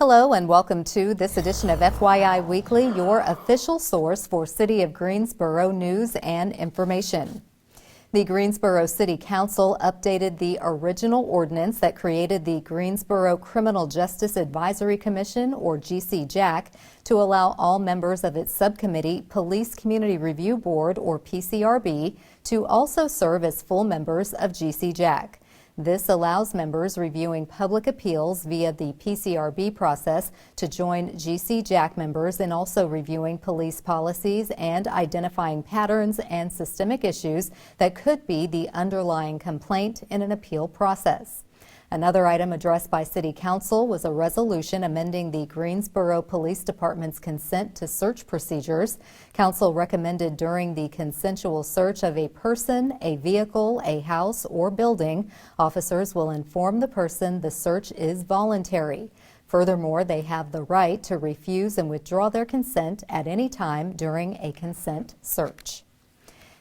Hello and welcome to this edition of FYI Weekly, your official source for City of Greensboro news and information. The Greensboro City Council updated the original ordinance that created the Greensboro Criminal Justice Advisory Commission, or GCJAC, to allow all members of its subcommittee, Police Community Review Board, or PCRB, to also serve as full members of GCJAC. This allows members reviewing public appeals via the PCRB process to join GCJAC members in also reviewing police policies and identifying patterns and systemic issues that could be the underlying complaint in an appeal process. Another item addressed by City Council was a resolution amending the Greensboro Police Department's consent to search procedures. Council recommended during the consensual search of a person, a vehicle, a house, or building, officers will inform the person the search is voluntary. Furthermore, they have the right to refuse and withdraw their consent at any time during a consent search.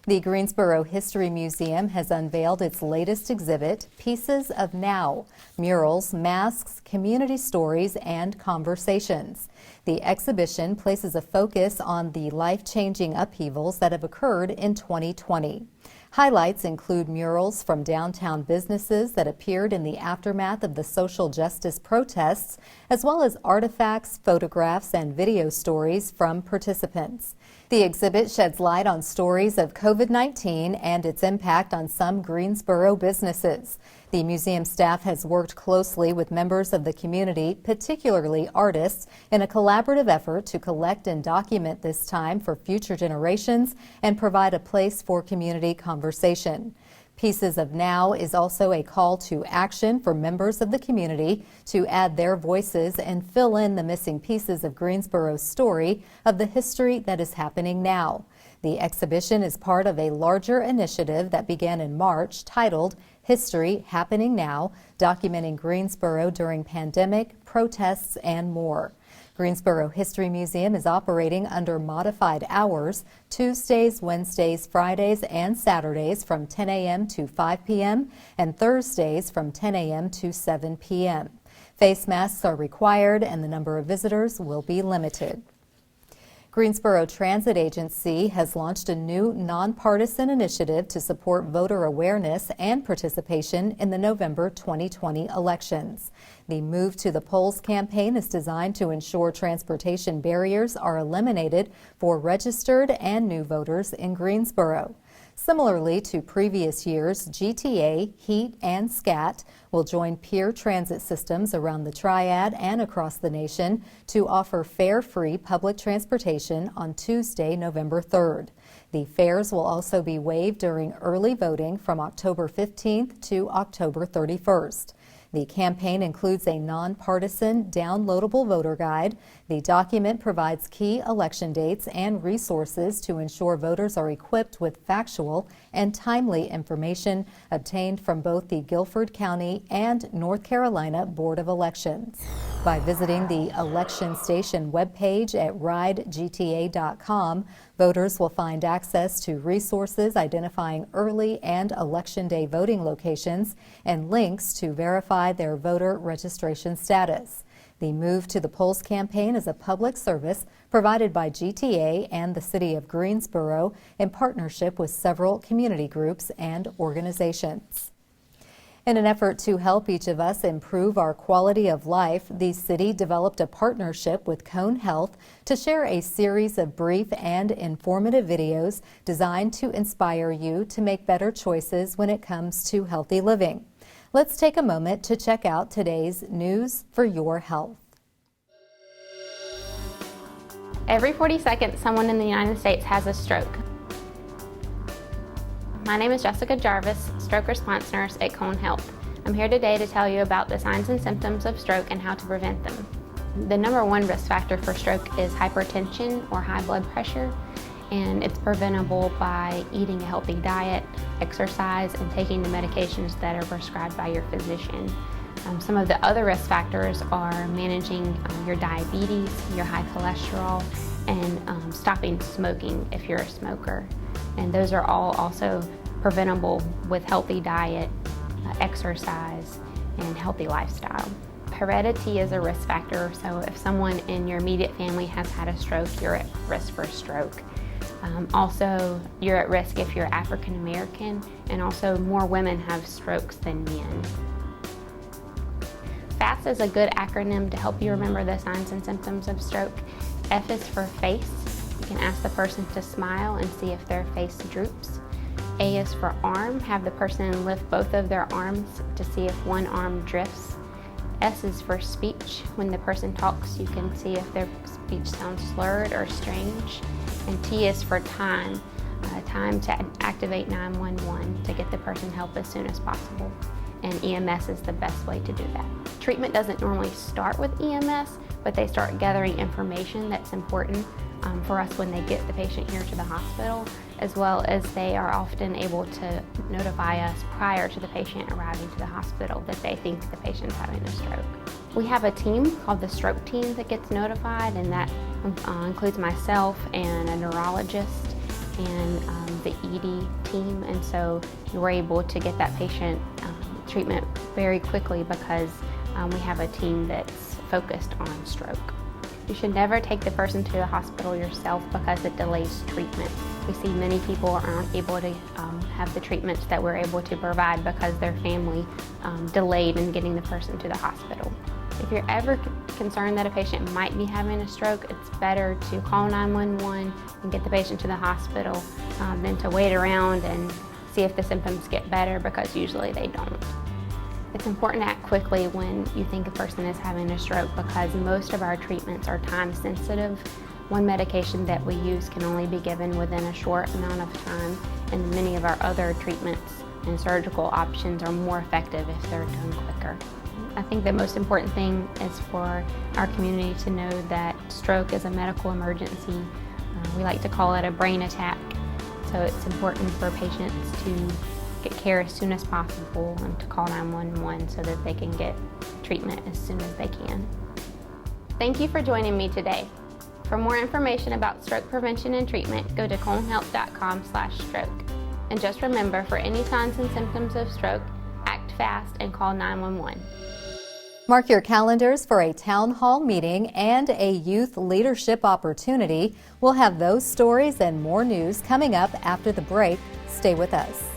The Greensboro History Museum has unveiled its latest exhibit, Pieces of Now, murals, masks, community stories, and conversations. The exhibition places a focus on the life-changing upheavals that have occurred in 2020. Highlights include murals from downtown businesses that appeared in the aftermath of the social justice protests, as well as artifacts, photographs, and video stories from participants. The exhibit sheds light on stories of COVID-19 and its impact on some Greensboro businesses. The museum staff has worked closely with members of the community, particularly artists, in a collaborative effort to collect and document this time for future generations and provide a place for community conversation. Pieces of Now is also a call to action for members of the community to add their voices and fill in the missing pieces of Greensboro's story of the history that is happening now. The exhibition is part of a larger initiative that began in March titled History Happening Now, documenting Greensboro during pandemic, protests, and more. Greensboro History Museum is operating under modified hours, Tuesdays, Wednesdays, Fridays, and Saturdays from 10 a.m. to 5 p.m. and Thursdays from 10 a.m. to 7 p.m. Face masks are required and the number of visitors will be limited. Greensboro Transit Agency has launched a new nonpartisan initiative to support voter awareness and participation in the November 2020 elections. The Move to the Polls campaign is designed to ensure transportation barriers are eliminated for registered and new voters in Greensboro. Similarly to previous years, GTA, HEAT, and SCAT will join peer transit systems around the Triad and across the nation to offer fare-free public transportation on Tuesday, November 3rd. The fares will also be waived during early voting from October 15th to October 31st. The campaign includes a nonpartisan, downloadable voter guide. The document provides key election dates and resources to ensure voters are equipped with factual and timely information obtained from both the Guilford County and North Carolina Board of Elections. By visiting the Election Station webpage at ridegta.com, voters will find access to resources identifying early and Election Day voting locations and links to verify their voter registration status. The Move to the Polls campaign is a public service provided by GTA and the City of Greensboro in partnership with several community groups and organizations. In an effort to help each of us improve our quality of life, the city developed a partnership with Cone Health to share a series of brief and informative videos designed to inspire you to make better choices when it comes to healthy living. Let's take a moment to check out today's News for Your Health. Every 40 seconds, someone in the United States has a stroke. My name is Jessica Jarvis, stroke response nurse at Cone Health. I'm here today to tell you about the signs and symptoms of stroke and how to prevent them. The number one risk factor for stroke is hypertension or high blood pressure, and it's preventable by eating a healthy diet, exercise, and taking the medications that are prescribed by your physician. Some of the other risk factors are managing your diabetes, your high cholesterol, and stopping smoking if you're a smoker. And those are all also preventable with healthy diet, exercise, and healthy lifestyle. Heredity is a risk factor, so if someone in your immediate family has had a stroke, you're at risk for stroke. Also, you're at risk if you're African American, and also more women have strokes than men. FAST is a good acronym to help you remember the signs and symptoms of stroke. F is for face. You can ask the person to smile and see if their face droops. A is for arm. Have the person lift both of their arms to see if one arm drifts. S is for speech. When the person talks, you can see if their speech sounds slurred or strange. And T is for time. Time to activate 911 to get the person help as soon as possible. And EMS is the best way to do that. Treatment doesn't normally start with EMS, but they start gathering information that's important for us when they get the patient here to the hospital, as well as they are often able to notify us prior to the patient arriving to the hospital that they think the patient's having a stroke. We have a team called the stroke team that gets notified, and that includes myself and a neurologist and the ED team, and so you're able to get that patient treatment very quickly because we have a team that's focused on stroke. You should never take the person to the hospital yourself because it delays treatment. We see many people aren't able to have the treatments that we're able to provide because their family delayed in getting the person to the hospital. If you're ever concerned that a patient might be having a stroke, it's better to call 911 and get the patient to the hospital than to wait around and see if the symptoms get better, because usually they don't. It's important to act quickly when you think a person is having a stroke because most of our treatments are time sensitive. One medication that we use can only be given within a short amount of time, and many of our other treatments and surgical options are more effective if they're done quicker. I think the most important thing is for our community to know that stroke is a medical emergency. We like to call it a brain attack, so it's important for patients to get care as soon as possible and to call 911 so that they can get treatment as soon as they can. Thank you for joining me today. For more information about stroke prevention and treatment, go to conehealth.com/stroke. And just remember, for any signs and symptoms of stroke, act fast and call 911. Mark your calendars for a town hall meeting and a youth leadership opportunity. We'll have those stories and more news coming up after the break. Stay with us.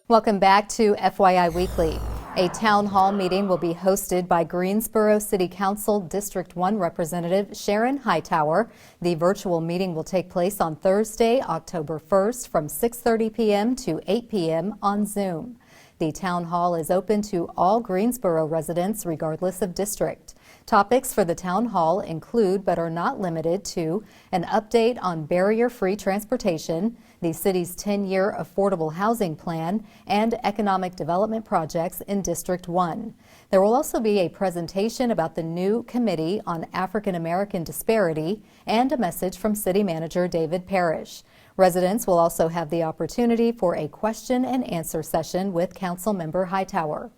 Welcome back to FYI Weekly. A town hall meeting will be hosted by Greensboro City Council District 1 Representative Sharon Hightower. The virtual meeting will take place on Thursday, October 1st from 6:30 p.m. to 8 p.m. on Zoom. The town hall is open to all Greensboro residents regardless of district. Topics for the town hall include, but are not limited to, an update on barrier-free transportation, the city's 10-year affordable housing plan, and economic development projects in District 1. There will also be a presentation about the new Committee on African American Disparity and a message from City Manager David Parrish. Residents will also have the opportunity for a question and answer session with Councilmember Hightower.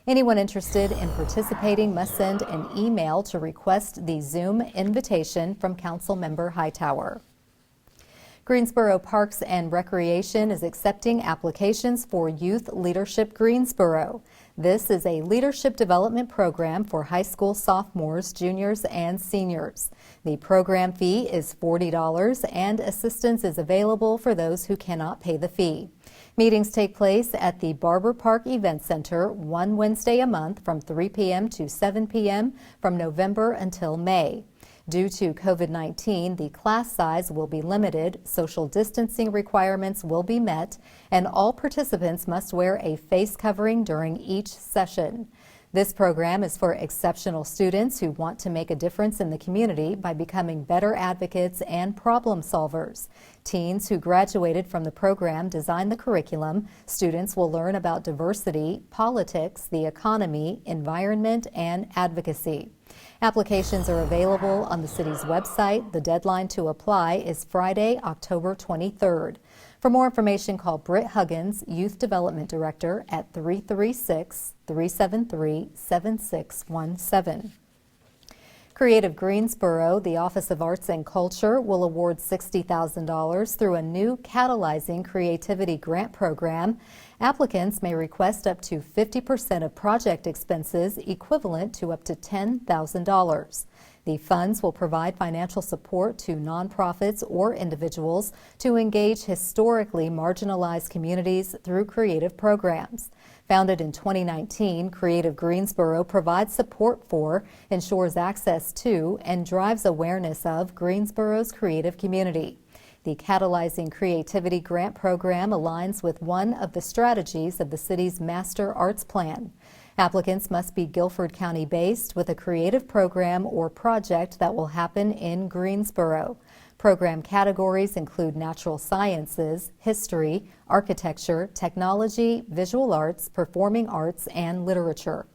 Anyone interested in participating must send an email to request the Zoom invitation from Councilmember Hightower. Greensboro Parks and Recreation is accepting applications for Youth Leadership Greensboro. This is a leadership development program for high school sophomores, juniors, and seniors. The program fee is $40 and assistance is available for those who cannot pay the fee. Meetings take place at the Barber Park Event Center one Wednesday a month from 3 p.m. to 7 p.m. from November until May. Due to COVID-19, the class size will be limited, social distancing requirements will be met, and all participants must wear a face covering during each session. This program is for exceptional students who want to make a difference in the community by becoming better advocates and problem solvers. Teens who graduated from the program design the curriculum. Students will learn about diversity, politics, the economy, environment, and advocacy. Applications are available on the city's website. The deadline to apply is Friday, October 23rd. For more information, call Britt Huggins, Youth Development Director, at 336-373-7617. Creative Greensboro, the Office of Arts and Culture, will award $60,000 through a new Catalyzing Creativity grant program. Applicants may request up to 50% of project expenses, equivalent to up to $10,000. The funds will provide financial support to nonprofits or individuals to engage historically marginalized communities through creative programs. Founded in 2019, Creative Greensboro provides support for, ensures access to, and drives awareness of Greensboro's creative community. The Catalyzing Creativity grant program aligns with one of the strategies of the city's Master Arts Plan. Applicants must be Guilford County based with a creative program or project that will happen in Greensboro. Program categories include natural sciences, history, architecture, technology, visual arts, performing arts, and literature.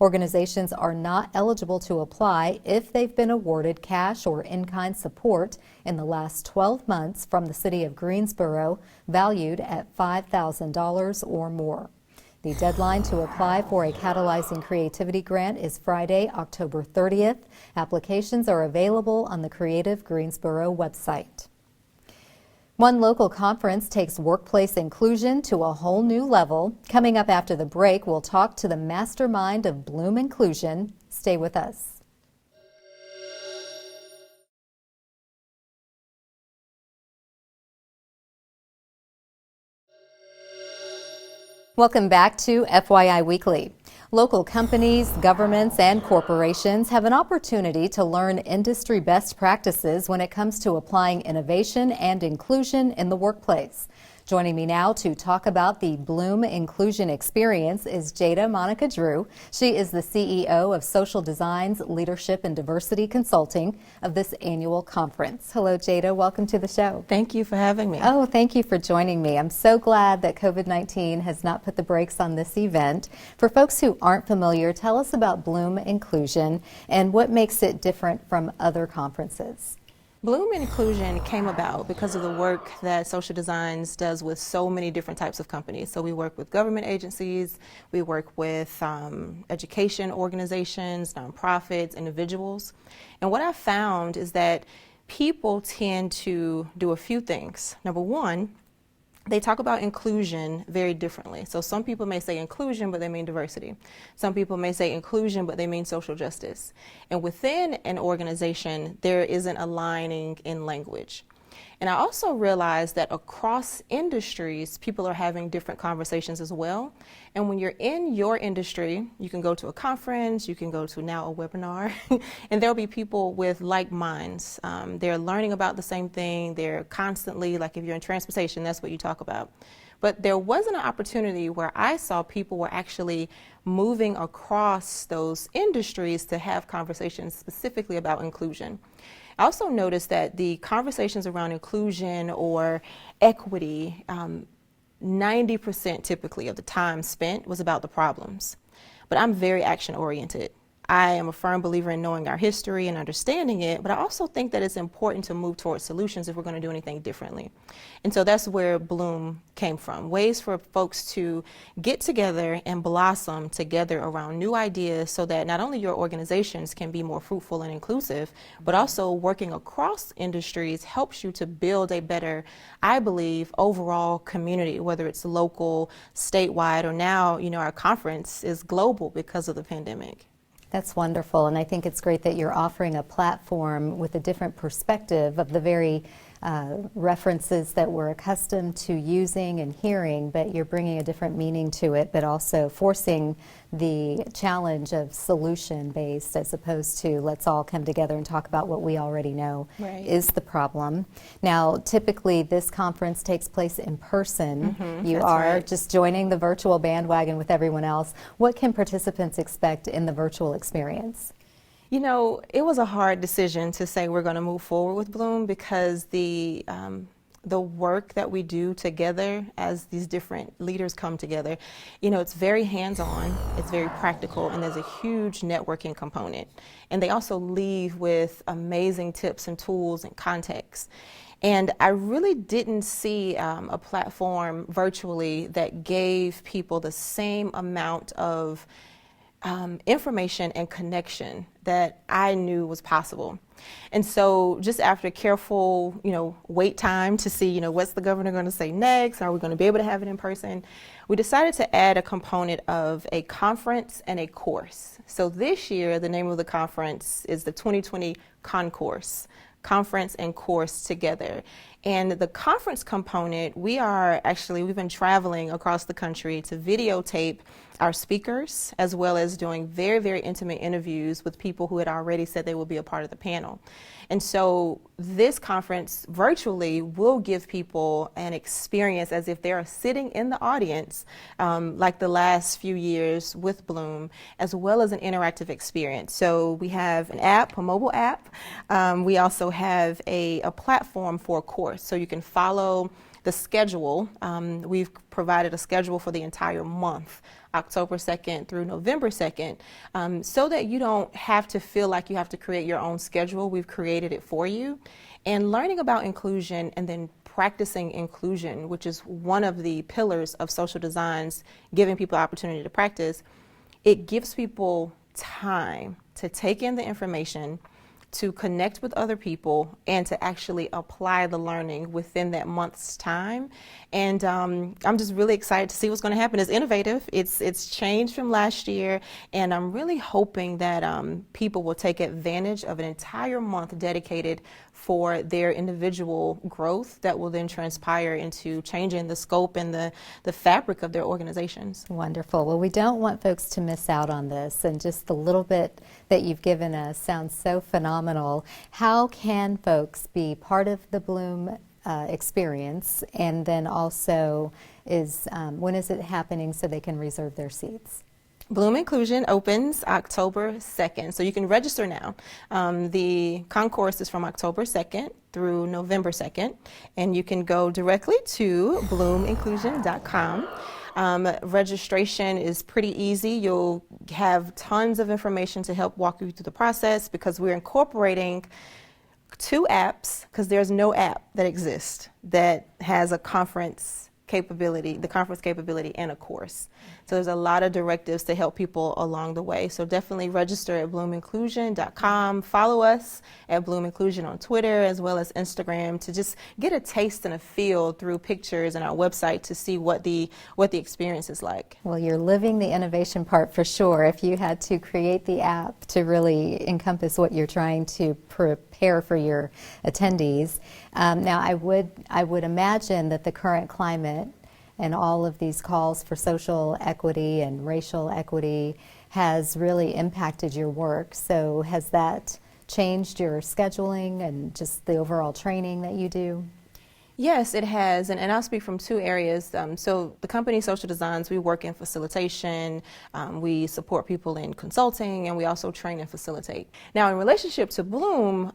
Organizations are not eligible to apply if they've been awarded cash or in-kind support in the last 12 months from the City of Greensboro, valued at $5,000 or more. The deadline to apply for a Catalyzing Creativity grant is Friday, October 30th. Applications are available on the Creative Greensboro website. One local conference takes workplace inclusion to a whole new level. Coming up after the break, we'll talk to the mastermind of Bloom Inclusion. Stay with us. Welcome back to FYI Weekly. Local companies, governments, and corporations have an opportunity to learn industry best practices when it comes to applying innovation and inclusion in the workplace. Joining me now to talk about the Bloom Inclusion Experience is Jada Monica Drew. She is the CEO of Social Design's Leadership and Diversity Consulting of this annual conference. Hello, Jada. Welcome to the show. Thank you for having me. Oh, thank you for joining me. I'm so glad that COVID-19 has not put the brakes on this event. For folks who aren't familiar, tell us about Bloom Inclusion and what makes it different from other conferences. Bloom Inclusion came about because of the work that Social Designs does with so many different types of companies. So we work with government agencies, we work with education organizations, nonprofits, individuals. And what I found is that people tend to do a few things. Number one, they talk about inclusion very differently. So some people may say inclusion, but they mean diversity. Some people may say inclusion, but they mean social justice. And within an organization, there isn't aligning in language. And I also realized that across industries, people are having different conversations as well. And when you're in your industry, you can go to a conference, you can go to now a webinar, and there'll be people with like minds. They're learning about the same thing. They're constantly, like if you're in transportation, that's what you talk about. But there wasn't an opportunity where I saw people were actually moving across those industries to have conversations specifically about inclusion. I also noticed that the conversations around inclusion or equity, 90% typically of the time spent was about the problems. But I'm very action oriented. I am a firm believer in knowing our history and understanding it, but I also think that it's important to move towards solutions if we're going to do anything differently. And so that's where Bloom came from, ways for folks to get together and blossom together around new ideas so that not only your organizations can be more fruitful and inclusive, but also working across industries helps you to build a better, I believe, overall community, whether it's local, statewide, or now, our conference is global because of the pandemic. That's wonderful, and I think it's great that you're offering a platform with a different perspective of the very references that we're accustomed to using and hearing, but you're bringing a different meaning to it, but also forcing the challenge of solution-based as opposed to let's all come together and talk about what we already know is the problem. Now, typically this conference takes place in person. You are just joining the virtual bandwagon with everyone else. What can participants expect in the virtual experience? It was a hard decision to say we're going to move forward with Bloom because the work that we do together as these different leaders come together, it's very hands-on, it's very practical, and there's a huge networking component. And they also leave with amazing tips and tools and context. And I really didn't see a platform virtually that gave people the same amount of information and connection that I knew was possible. And so just after careful, wait time to see, what's the governor going to say next? Are we going to be able to have it in person? We decided to add a component of a conference and a course. So this year, the name of the conference is the 2020 Concourse. Conference and course together. And the conference component, we've been traveling across the country to videotape our speakers, as well as doing very, very intimate interviews with people who had already said they will be a part of the panel. And so this conference virtually will give people an experience as if they are sitting in the audience, like the last few years with Bloom, as well as an interactive experience. So we have an app, a mobile app. We also have a platform for a course, so you can follow the schedule. We've provided a schedule for the entire month, October 2nd through November 2nd, so that you don't have to feel like you have to create your own schedule. We've created it for you. And learning about inclusion and then practicing inclusion, which is one of the pillars of social designs, giving people opportunity to practice, it gives people time to take in the information, to connect with other people, and to actually apply the learning within that month's time. And I'm just really excited to see what's going to happen. It's innovative. It's changed from last year, and I'm really hoping that people will take advantage of an entire month dedicated for their individual growth that will then transpire into changing the scope and the fabric of their organizations. Wonderful. Well, we don't want folks to miss out on this, and just the little bit that you've given us sounds so phenomenal. How can folks be part of the Bloom experience, and then also when is it happening so they can reserve their seats? Bloom Inclusion opens October 2nd, so you can register now. The concourse is from October 2nd through November 2nd, and you can go directly to bloominclusion.com. Registration is pretty easy. You'll have tons of information to help walk you through the process, because we're incorporating 2 apps, because there's no app that exists that has a conference capability, the conference capability, and a course. So there's a lot of directives to help people along the way. So definitely register at bloominclusion.com. Follow us at Bloom Inclusion on Twitter as well as Instagram to just get a taste and a feel through pictures and our website to see what the experience is like. Well, you're living the innovation part for sure. If you had to create the app to really encompass what you're trying to prepare for your attendees. Now, I would imagine that the current climate and all of these calls for social equity and racial equity has really impacted your work. So has that changed your scheduling and just the overall training that you do? Yes, it has, and I'll speak from 2 areas. So the company Social Designs, we work in facilitation, we support people in consulting, and we also train and facilitate. Now, in relationship to Bloom,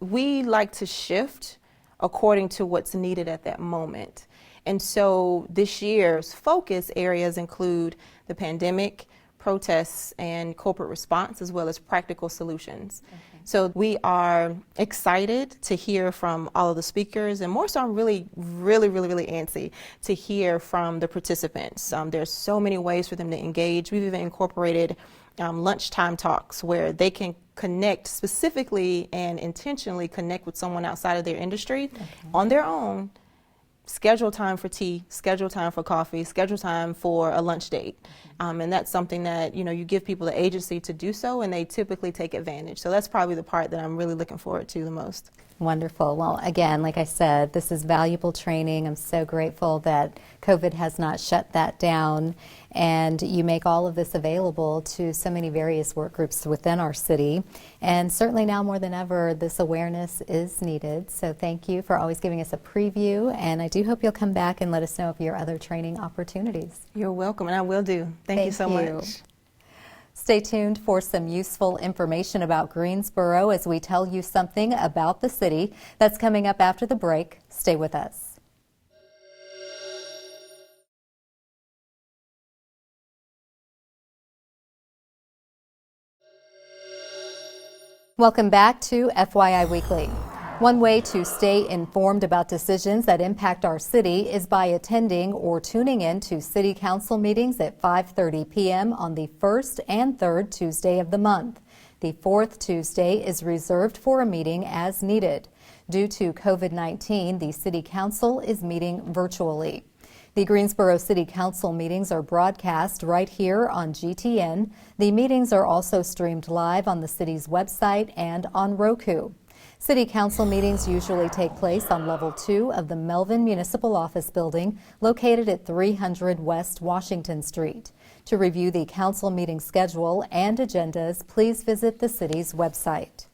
we like to shift according to what's needed at that moment. And so this year's focus areas include the pandemic, protests, and corporate response, as well as practical solutions. Okay. So we are excited to hear from all of the speakers, and more so I'm really antsy to hear from the participants. There's so many ways for them to engage. We've even incorporated lunchtime talks where they can connect specifically and intentionally connect with someone outside of their industry on their own. Schedule time for tea, schedule time for coffee, schedule time for a lunch date. And that's something that, you give people the agency to do so, and they typically take advantage. So that's probably the part that I'm really looking forward to the most. Wonderful. Well, again, like I said, this is valuable training. I'm so grateful that COVID has not shut that down, and you make all of this available to so many various work groups within our city. And certainly now more than ever, this awareness is needed. So thank you for always giving us a preview, and I do hope you'll come back and let us know of your other training opportunities. You're welcome, and I will do. Thank you so much. Stay tuned for some useful information about Greensboro as we tell you something about the city. That's coming up after the break. Stay with us. Welcome back to FYI Weekly. One way to stay informed about decisions that impact our city is by attending or tuning in to City Council meetings at 5:30 p.m. on the first and third Tuesday of the month. The fourth Tuesday is reserved for a meeting as needed. Due to COVID-19, the City Council is meeting virtually. The Greensboro City Council meetings are broadcast right here on GTN. The meetings are also streamed live on the city's website and on Roku. City Council meetings usually take place on Level 2 of the Melvin Municipal Office Building, located at 300 West Washington Street. To review the council meeting schedule and agendas, please visit the city's website.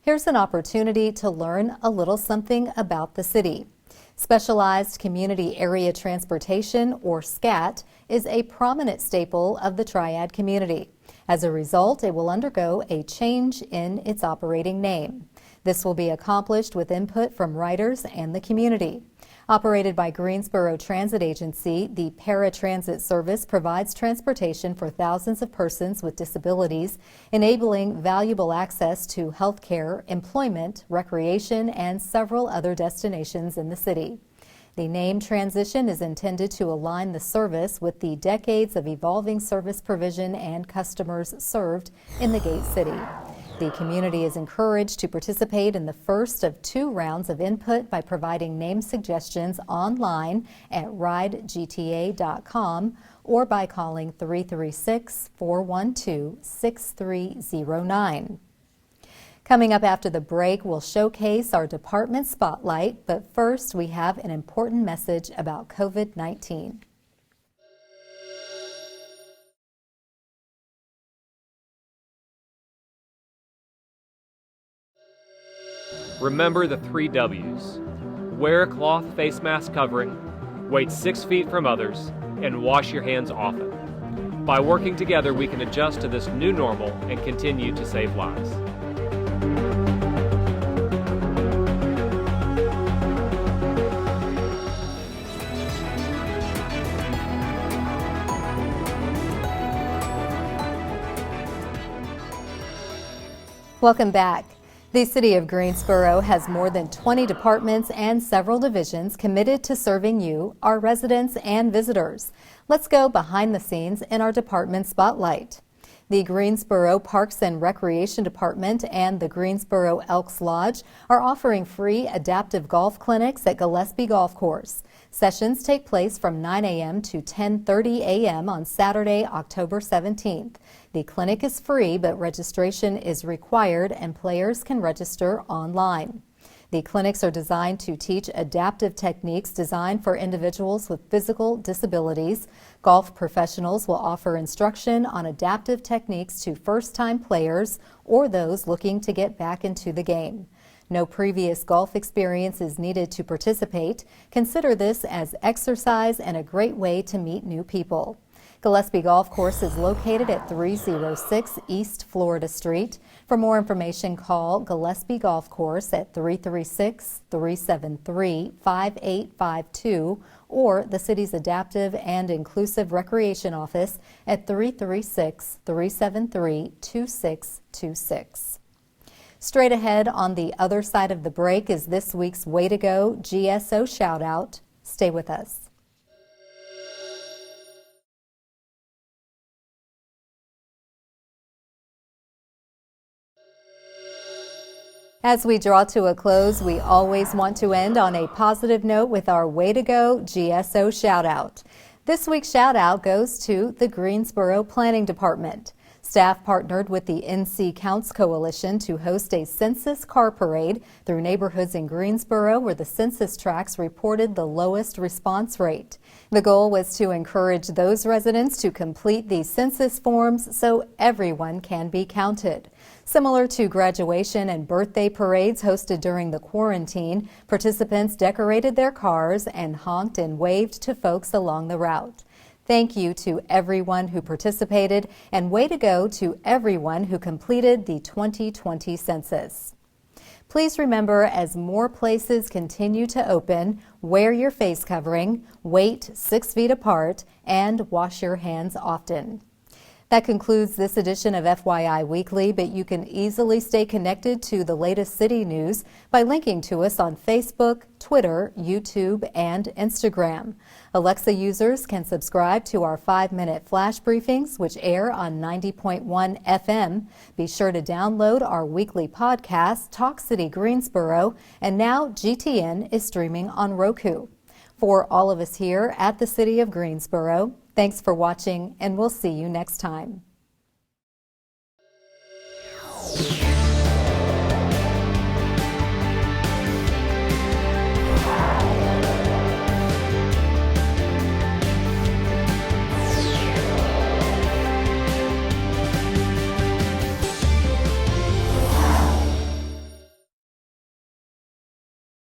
Here's an opportunity to learn a little something about the city. Specialized Community Area Transportation, or SCAT, is a prominent staple of the Triad community. As a result, it will undergo a change in its operating name. This will be accomplished with input from riders and the community. Operated by Greensboro Transit Agency, the paratransit service provides transportation for thousands of persons with disabilities, enabling valuable access to health care, employment, recreation, and several other destinations in the city. The name transition is intended to align the service with the decades of evolving service provision and customers served in the Gate City. The community is encouraged to participate in the first of 2 rounds of input by providing name suggestions online at ridegta.com or by calling 336-412-6309. Coming up after the break, we'll showcase our department spotlight, but first we have an important message about COVID-19. Remember the 3 W's. Wear a cloth face mask covering, wait 6 feet from others, and wash your hands often. By working together, we can adjust to this new normal and continue to save lives. Welcome back. The City of Greensboro has more than 20 departments and several divisions committed to serving you, our residents and visitors. Let's go behind the scenes in our department spotlight. The Greensboro Parks and Recreation Department and the Greensboro Elks Lodge are offering free adaptive golf clinics at Gillespie Golf Course. Sessions take place from 9 a.m. to 10:30 a.m. on Saturday, October 17th. The clinic is free, but registration is required and players can register online. The clinics are designed to teach adaptive techniques designed for individuals with physical disabilities. Golf professionals will offer instruction on adaptive techniques to first-time players or those looking to get back into the game. No previous golf experience is needed to participate. Consider this as exercise and a great way to meet new people. Gillespie Golf Course is located at 306 East Florida Street. For more information, call Gillespie Golf Course at 336-373-5852 or the city's Adaptive and Inclusive Recreation Office at 336-373-2626. Straight ahead on the other side of the break is this week's Way to Go GSO shout out. Stay with us. As we draw to a close, we always want to end on a positive note with our Way to Go GSO shout out. This week's shout out goes to the Greensboro Planning Department. Staff partnered with the NC Counts Coalition to host a census car parade through neighborhoods in Greensboro where the census tracts reported the lowest response rate. The goal was to encourage those residents to complete the census forms so everyone can be counted. Similar to graduation and birthday parades hosted during the quarantine, participants decorated their cars and honked and waved to folks along the route. Thank you to everyone who participated, and way to go to everyone who completed the 2020 census. Please remember, as more places continue to open, wear your face covering, wait 6 feet apart, and wash your hands often. That concludes this edition of FYI Weekly, but you can easily stay connected to the latest city news by linking to us on Facebook, Twitter, YouTube, and Instagram. Alexa users can subscribe to our 5-minute flash briefings, which air on 90.1 FM. Be sure to download our weekly podcast, Talk City Greensboro, and now GTN is streaming on Roku. For all of us here at the City of Greensboro, thanks for watching, and we'll see you next time.